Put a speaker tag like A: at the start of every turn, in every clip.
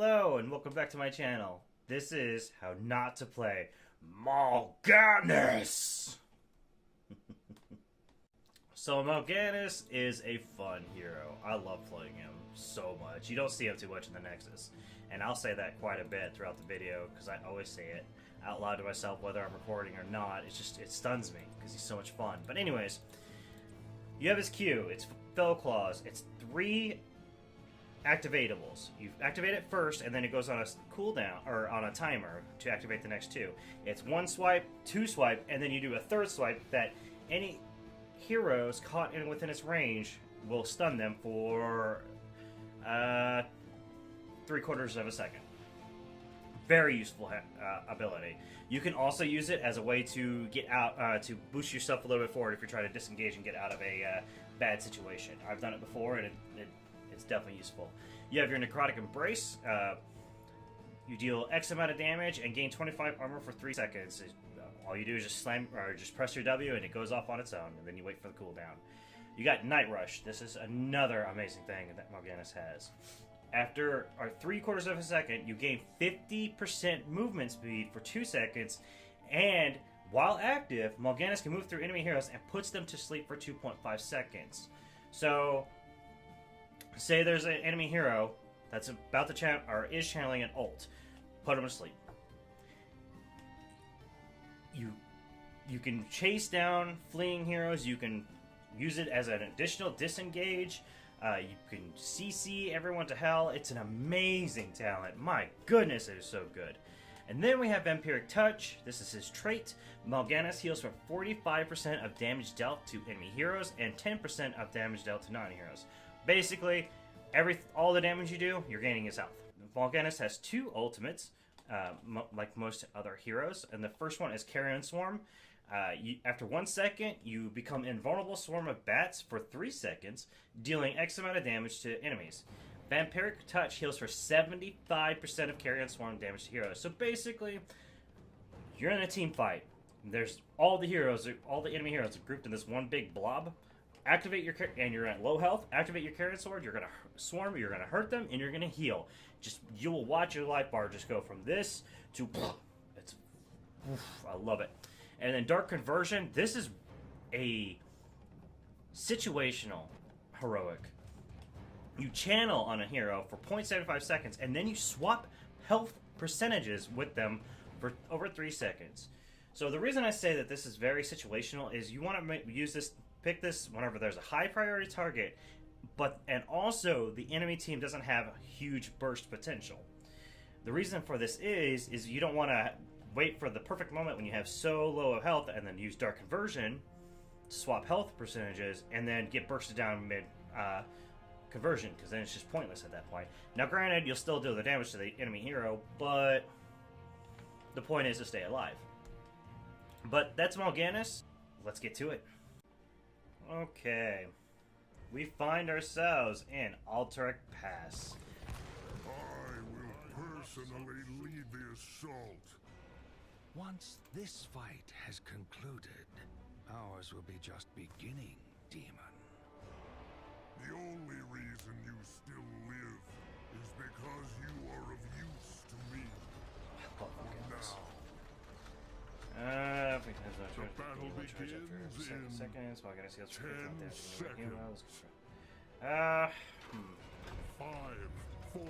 A: Hello and welcome back to my channel. This is how not to play Mal'Ganis. So Mal'Ganis is a fun hero. I love playing him so much. You don't see him too much in the Nexus. And I'll say that quite a bit throughout the video because I always say it out loud to myself whether I'm recording or not. It stuns me because he's so much fun. But anyways, you have his Q. It's Fell Claws. It's 3 activatables. You activate it first, and then it goes on a cooldown or on a timer to activate the next 2. It's 1 swipe, 2 swipe, and then you do a 3rd swipe that any heroes caught within its range will stun them for 3/4 of a second. Very useful ability. You can also use it as a way to get out, to boost yourself a little bit forward if you're trying to disengage and get out of a bad situation. I've done it before, and it's definitely useful. You have your Necrotic Embrace. You deal X amount of damage and gain 25 armor for 3 seconds. All you do is just slam or just press your W, and it goes off on its own, and then you wait for the cooldown. You got Night Rush. This is another amazing thing that Mal'Ganis has. After 3/4 of a second, you gain 50% movement speed for 2 seconds, and while active, Mal'Ganis can move through enemy heroes and puts them to sleep for 2.5 seconds. So, say there's an enemy hero that's about to is channeling an ult. Put him to sleep. You can chase down fleeing heroes. You can use it as an additional disengage. You can CC everyone to hell. It's an amazing talent. My goodness, it is so good. And then we have Vampiric Touch. This is his trait. Mal'Ganis heals for 45% of damage dealt to enemy heroes and 10% of damage dealt to non-heroes. Basically, all the damage you do, you're gaining his health. Mal'Ganis has 2 ultimates, like most other heroes, and the first one is Carrion Swarm. After 1 second, you become invulnerable swarm of bats for 3 seconds, dealing X amount of damage to enemies. Vampiric Touch heals for 75% of Carrion Swarm damage to heroes. So basically, you're in a team fight. There's all the enemy heroes are grouped in this one big blob. Activate your and you're at low health. Activate your Carrion Sword. You're gonna swarm. You're gonna hurt them, and you're gonna heal. You will watch your life bar just go from this to I love it. And then Dark Conversion. This is a situational heroic. You channel on a hero for 0.75 seconds, and then you swap health percentages with them for over 3 seconds. So the reason I say that this is very situational is you want to pick this whenever there's a high priority target, and also the enemy team doesn't have huge burst potential. The reason for this is you don't want to wait for the perfect moment when you have so low of health and then use Dark Conversion to swap health percentages and then get bursted down mid conversion, because then it's just pointless at that point. Now granted, you'll still do the damage to the enemy hero, but the point is to stay alive. But that's Mal'Ganis. Let's get to it. Okay. We find ourselves in Alterac Pass.
B: I will personally lead the assault.
C: Once this fight has concluded, ours will be just beginning, demon.
B: The only reason you still live is because you are of use to me.
A: Oh my goodness.
B: Now,
A: The
B: battle begins in
A: seconds. Well, I gotta see
B: 10
A: seconds.
B: 5, 4,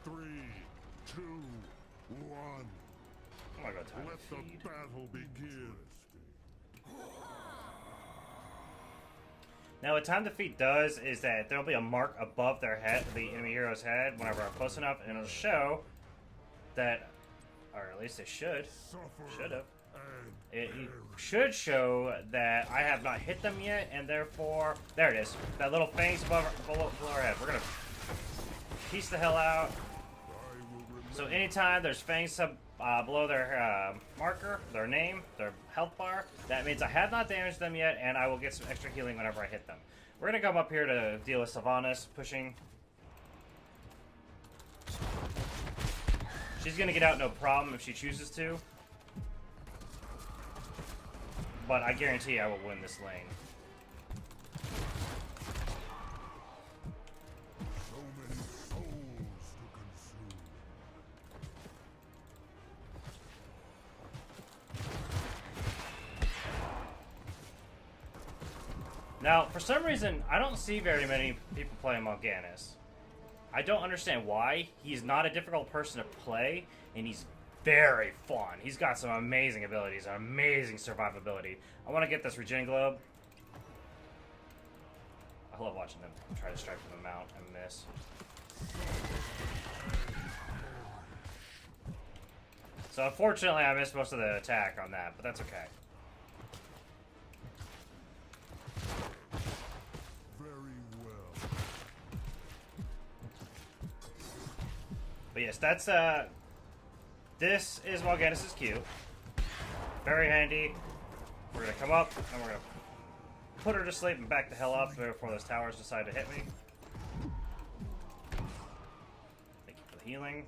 B: 3, 2, 1.
A: Oh my god, time
B: Let
A: to feed.
B: the battle begin.
A: Now, what time to feed does is that there'll be a mark above their head, the enemy hero's head, whenever I'm close enough, and it'll show that, or at least it should have. It should show that I have not hit them yet, and therefore, there it is. That little fangs below our head. We're gonna piece the hell out. So anytime there's fangs below their marker, their name, their health bar, that means I have not damaged them yet, and I will get some extra healing whenever I hit them. We're gonna come up here to deal with Sylvanas pushing. She's gonna get out no problem if she chooses to. But I guarantee I will win this lane.
B: So many souls to consume.
A: Now, for some reason, I don't see very many people playing Mal'Ganis. I don't understand why. He's not a difficult person to play, and he's very fun. He's got some amazing abilities, amazing survivability. I want to get this Regen Globe. I love watching them try to strike from the mount and miss. So unfortunately, I missed most of the attack on that, but that's okay.
B: Very well.
A: But yes, that's this is Mal'Ganis' Q. Very handy. We're gonna come up and we're gonna put her to sleep and back the hell up before those towers decide to hit me. Thank you for the healing.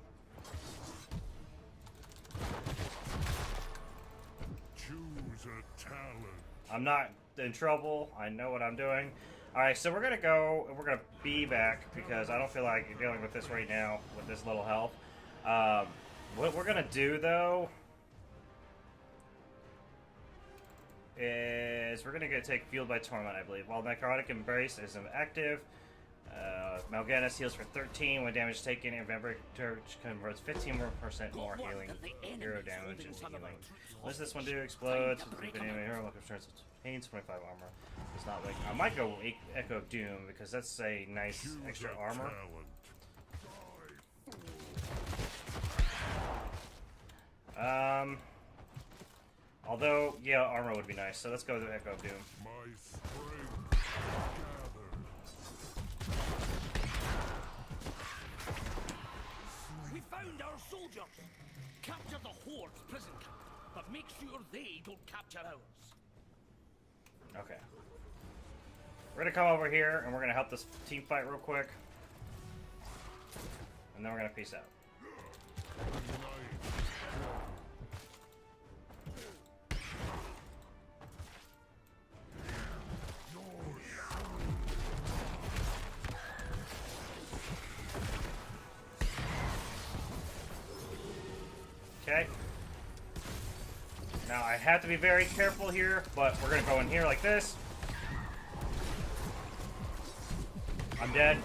B: Choose a talent.
A: I'm not in trouble. I know what I'm doing. Alright, so we're gonna go and we're gonna be back because I don't feel like dealing with this right now with this little health. What we're gonna do though is we're gonna take Fueled by Torment, I believe. While Necrotic Embrace is active, Mal'Ganis heals for 13 when damage taken, and Vampiric Touch converts 15% more healing, hero damage into healing. What does this one do? Explodes. Hero returns pains 25 armor. It's not like I might go Echo of Doom because that's a nice
B: Choose
A: extra
B: a
A: armor.
B: talent.
A: Although, yeah, armor would be nice, so let's go with Echo of Doom.
B: My strength gathers.
D: We found our soldiers! Capture the Horde's prison camp, but make sure they don't capture ours.
A: Okay. We're gonna come over here and we're gonna help this team fight real quick. And then we're gonna peace out. Okay. Now I have to be very careful here, but we're gonna go in here like this. I'm dead.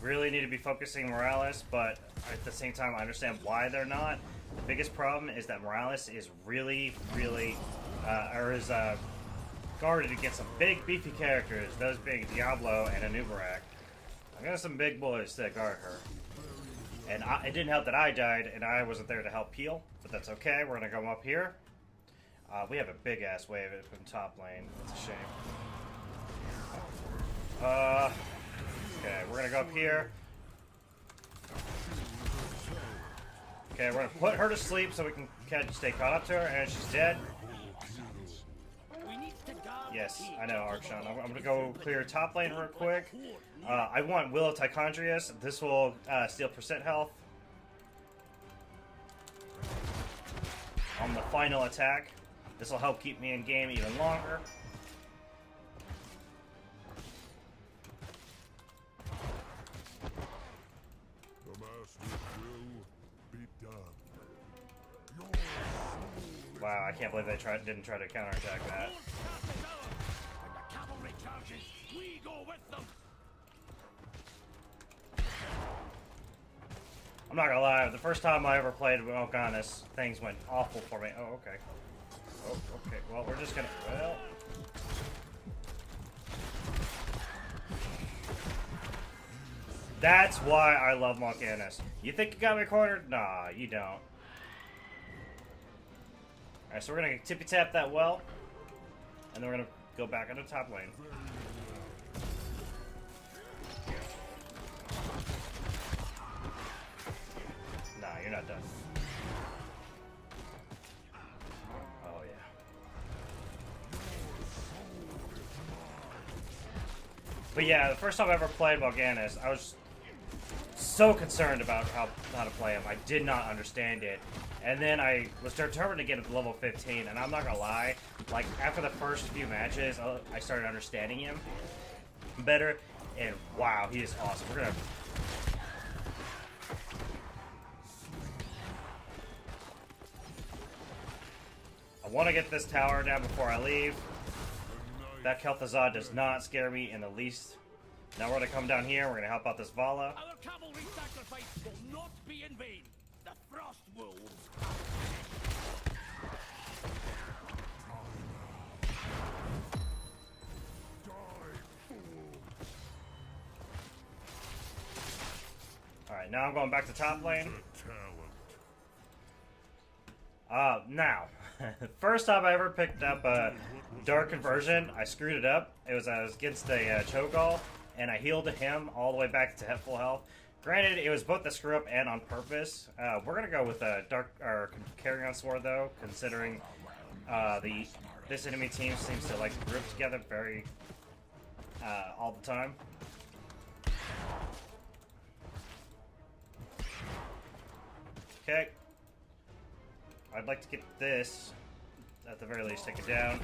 A: We really need to be focusing Morales, but at the same time I understand why they're not. The biggest problem is that Morales is really guarded against some big beefy characters, those being Diablo and Anubarak. I got some big boys that guard her. And it didn't help that I died and I wasn't there to help heal, but that's okay. We're gonna go up here. We have a big ass wave from top lane. That's a shame. Okay, we're gonna go up here. Okay, we're gonna put her to sleep so we can stay caught up to her, and she's dead. Yes, I know, Archon. I'm gonna go clear top lane real quick. I want Will of Tichondrius. This will steal percent health on the final attack. This will help keep me in game even longer.
B: The master's will be done.
A: Wow, I can't believe they didn't try to counterattack that.
D: When the cavalry charges, we go with them.
A: I'm not gonna lie, the first time I ever played Mal'Ganis, things went awful for me. Oh, okay. Oh, okay. Well, we're just gonna. Well. That's why I love Mal'Ganis. You think you got me cornered? Nah, you don't. Alright, so we're gonna tippy tap that well, and then we're gonna go back into top lane. Nah, you're not done. Oh yeah. But yeah, the first time I ever played Mal'Ganis, I was so concerned about how to play him. I did not understand it. And then I was determined to get him to level 15, and I'm not gonna lie, like, after the first few matches, I started understanding him better, and wow, he is awesome. We're gonna... want to get this tower down before I leave. That Kel'Thuzad does not scare me in the least. Now we're going to come down here. We're going to help out this Vala.
D: Our cavalry sacrifice will not be in vain. The Frost Wolves.
A: Alright, now I'm going back to top lane. Now, first time I ever picked up a Dark Conversion, I screwed it up. I was against a Cho'Gall, and I healed him all the way back to full health. Granted, it was both a screw up and on purpose. We're gonna go with a Carrion Sword though, considering this enemy team seems to like group together very all the time. Okay. I'd like to get this, at the very least, take it down.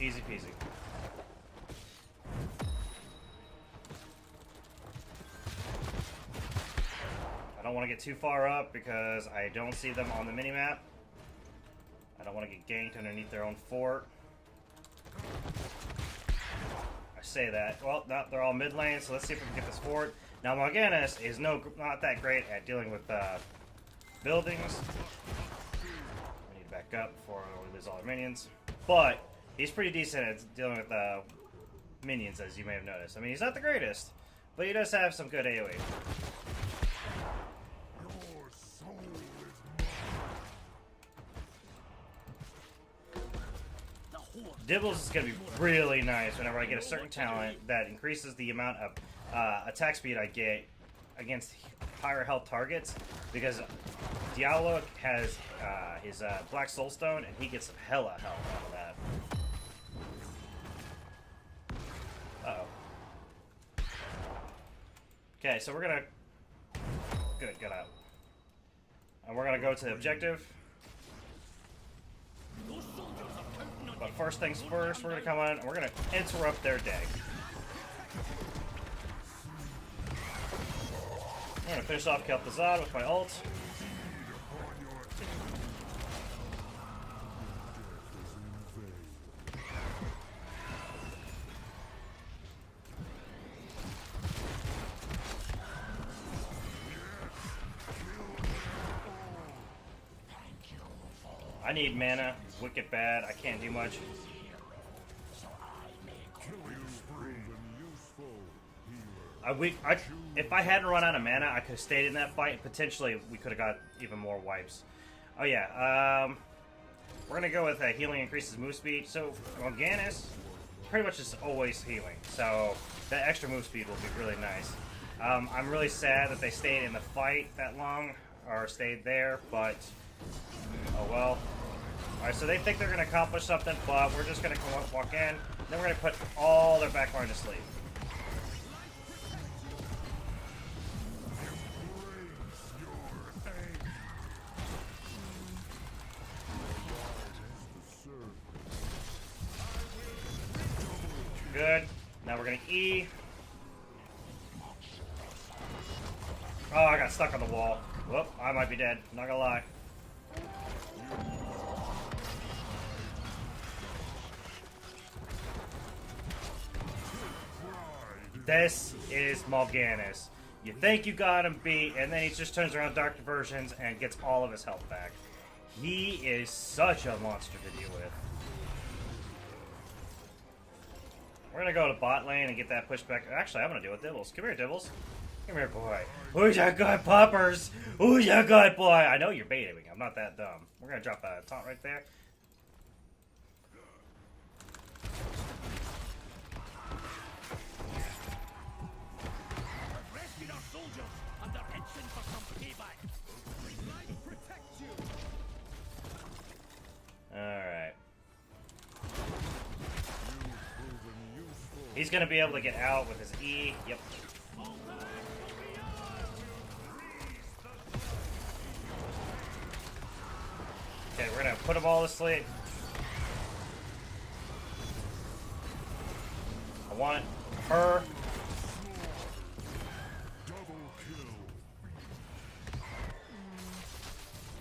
A: Easy peasy. I don't want to get too far up because I don't see them on the minimap. I don't want to get ganked underneath their own fort. I say that. Well, no, they're all mid lane, so let's see if we can get this fort. Now, Mal'Ganis is not that great at dealing with buildings. We need to back up before we lose all our minions. But he's pretty decent at dealing with minions, as you may have noticed. I mean, he's not the greatest, but he does have some good AoE.
B: Your soul is mine.
A: Dibbles is going to be really nice whenever I get a certain talent that increases the amount of attack speed I get against higher health targets, because Diallo has his Black Soulstone, and he gets hella health out of that. Uh-oh. Okay, so we're gonna... Good, get out. And we're gonna go to the objective. But first things first, we're gonna come on and we're gonna interrupt their day. I'm gonna finish off Kel'Thuzad with my ult. I need mana, wicked bad. I can't do much. If I hadn't run out of mana, I could have stayed in that fight. Potentially, we could have got even more wipes. Oh yeah, we're gonna go with healing increases move speed. So Mal'Ganis pretty much is always healing, so that extra move speed will be really nice. I'm really sad that they stayed in the fight that long, or stayed there, but oh well. Alright, so they think they're gonna accomplish something, but we're just gonna walk in, then we're gonna put all their backline to sleep. Good. Now we're gonna E. Oh, I got stuck on the wall. Whoop, I might be dead. Not gonna lie. This is Mal'Ganis. You think you got him beat, and then he just turns around Dark Conversions and gets all of his health back. He is such a monster to deal with. We're gonna go to bot lane and get that pushback. Actually, I'm gonna deal with Dibbles. Come here, Dibbles. Come here, boy. Who's your good poppers? Who's your good boy? I know you're baiting me. I'm not that dumb. We're gonna drop a taunt right there.
D: Rescued our soldiers, and they're itching for some payback.
A: Alright. He's gonna be able to get out with his E. Yep. Okay, we're gonna put them all to sleep. I want her.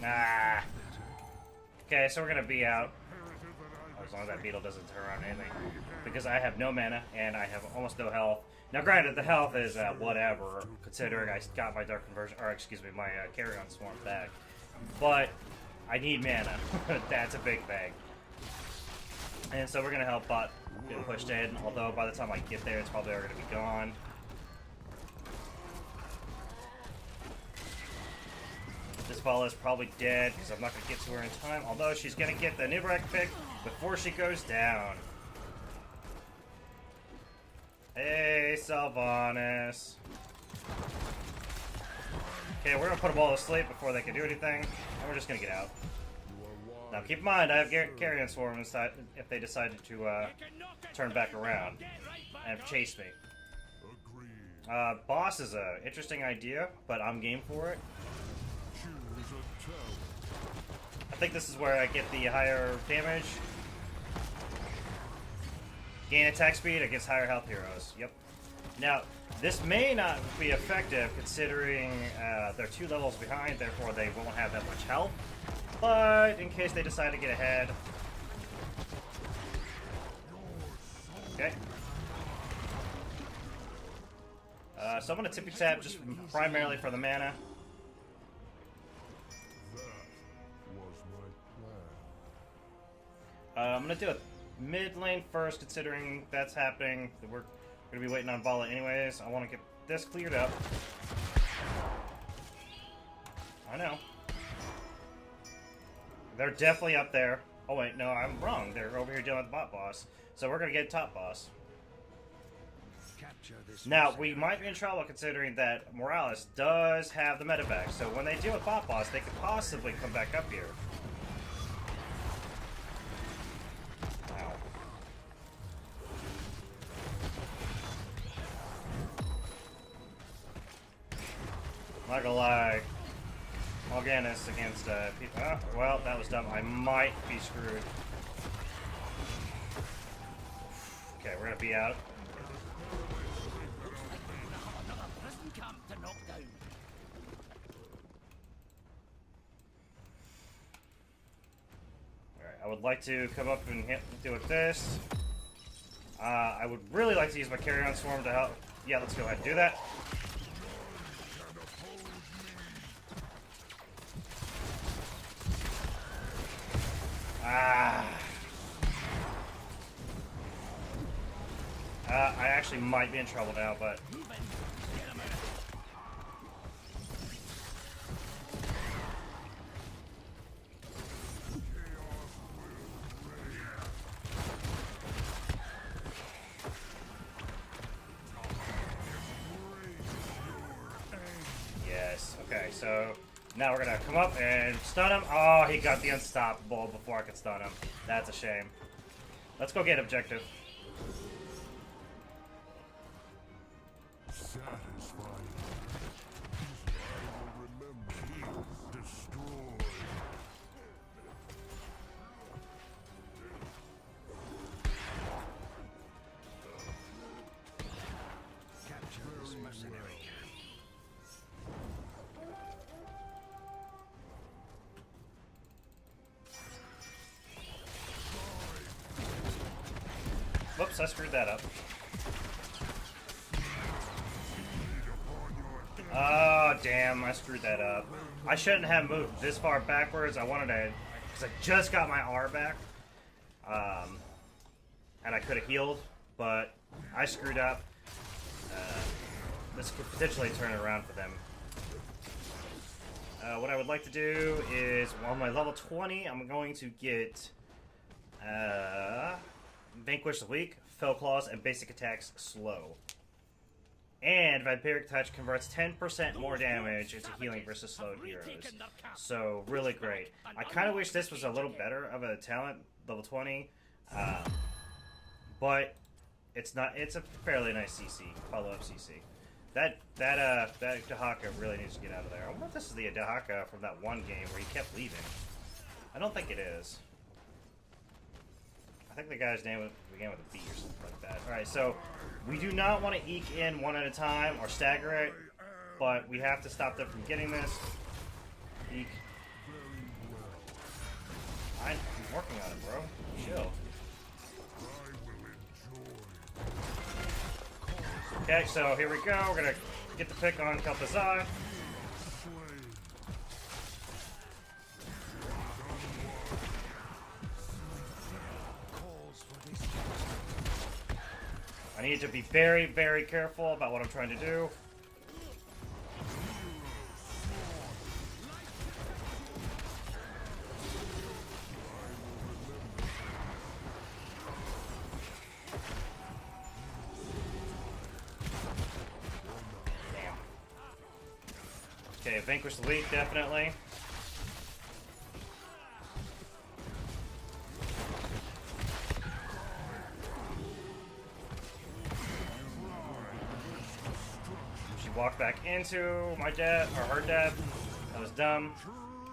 A: Nah. Okay, so we're gonna be out. As long as that beetle doesn't turn around anything. Because I have no mana, and I have almost no health. Now granted, the health is whatever, considering I got my Dark Conversion, or excuse me, my Carrion Swarm back. But, I need mana. That's a big thing. And so we're gonna help bot get pushed in, although by the time I get there, it's probably already gonna be gone. This ball is probably dead, because I'm not gonna get to her in time, although she's gonna get the Nibrak pick before she goes down. Hey, Sylvanas. Okay, we're gonna put them all to sleep before they can do anything, and we're just gonna get out. Now keep in mind, I have Carrion Swarm inside if they decided to turn back around and chase me. Boss is an interesting idea, but I'm game for it. I think this is where I get the higher damage. Gain attack speed against higher health heroes. Yep. Now, this may not be effective considering they're 2 levels behind, therefore they won't have that much health. But in case they decide to get ahead. Okay. So I'm going to tippy tap just primarily for the mana. I'm going to do a mid lane first, considering that's happening. We're going to be waiting on Vala anyways. I want to get this cleared up. I know. They're definitely up there. Oh wait, no, I'm wrong. They're over here dealing with the bot boss. So we're going to get top boss. Now, we might be in trouble considering that Morales does have the medevac. So when they deal with bot boss, they could possibly come back up here. Not gonna lie, Morganis against people. Oh, well, that was dumb. I might be screwed. Okay, we're gonna be out.
D: Another prison camp to knock down.
A: Alright, I would like to come up and do with this. I would really like to use my Carrion Swarm to help. Yeah, let's go ahead and do that. I actually might be in trouble now, but... Yes, okay, so... Now we're gonna come up and stun him. Oh, he got the unstoppable before I could stun him. That's a shame. Let's go get objective.
B: Satisfying. I will remember. Destroy.
C: Capture this mercenary camp.
A: Whoops, I screwed that up. Oh, damn, I screwed that up. I shouldn't have moved this far backwards. I wanted to, because I just got my R back. And I could have healed, but I screwed up. This could potentially turn it around for them. What I would like to do is, on my level 20, I'm going to get Vanquish the Weak, Fell Claws, and Basic Attacks Slow. And Vampiric Touch converts 10% more damage into healing versus slowed heroes. So, really great. I kind of wish this was a little better of a talent, level 20. But it's not. It's a fairly nice CC, follow-up CC. That Dahaka really needs to get out of there. I wonder if this is the Dahaka from that one game where he kept leaving. I don't think it is. I think the guy's name began with a B or something like that. Alright, so we do not want to eke in one at a time or stagger it, but we have to stop them from getting this. Eek. working on it, bro. Chill.
B: I will enjoy
A: Okay, so here we go. We're gonna get the pick on Kel'Thuzad.
B: slay.
C: Calls for this.
A: I need to be very, very careful about what I'm trying to do. Damn. Okay, vanquish the leak, definitely. She walked back into my dad, or her dad. That was dumb.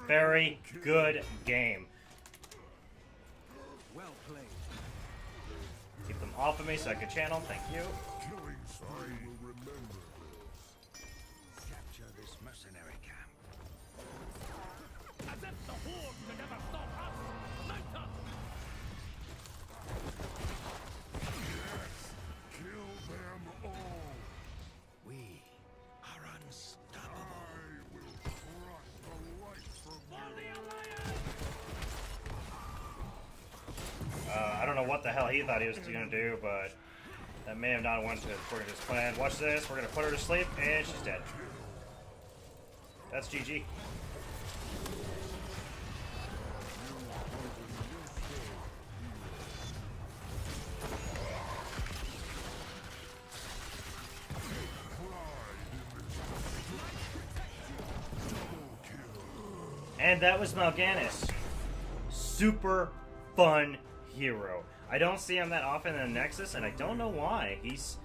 A: Very good game.
C: Well played.
A: Keep them off of me so I can channel. Thank you.
B: Killing spree will remember.
C: Capture this mercenary camp.
D: As if the Horde could ever stop us! Mount up!
B: Kill them all.
C: We are unstoppable.
B: I will crush the life from
D: For
B: you.
D: the Alliance!
A: I don't know what the hell he thought he was gonna do, but that may have not went to according to his plan. Watch this. We're gonna put her to sleep, and she's dead. That's GG. And that was Mal'Ganis. Super fun hero. I don't see him that often in the Nexus, and I don't know why. He's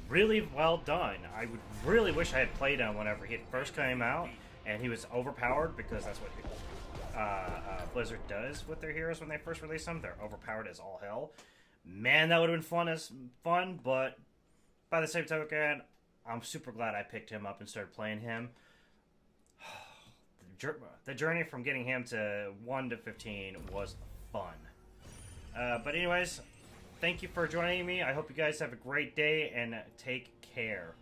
A: really well done. I would really wish I had played him whenever he first came out, and he was overpowered, because that's what Blizzard does with their heroes when they first release them. They're overpowered as all hell. Man, that would have been fun, but by the same token, I'm super glad I picked him up and started playing him. The journey from getting him to 1 to 15 was fun. But anyways, thank you for joining me. I hope you guys have a great day and take care.